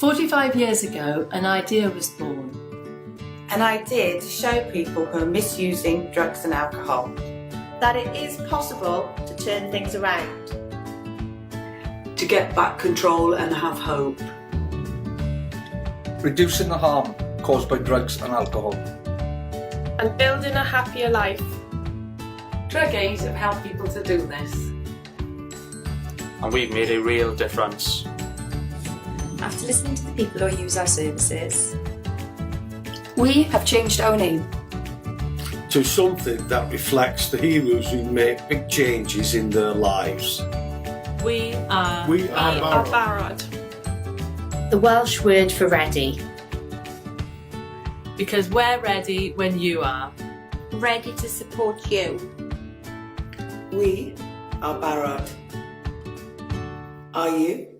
45 years ago, an idea was born. An idea to show people who are misusing drugs and alcohol that it is possible to turn things around. To get back control and have hope. Reducing the harm caused by drugs and alcohol. And building a happier life. Drugaid have helped people to do this. And we've made a real difference. After listening to the people who use our services, we have changed our name to something that reflects the heroes who make big changes in their lives. We are Barod. The Welsh word for ready. Because we're ready when you are. Ready to support you. We are Barod. Are you?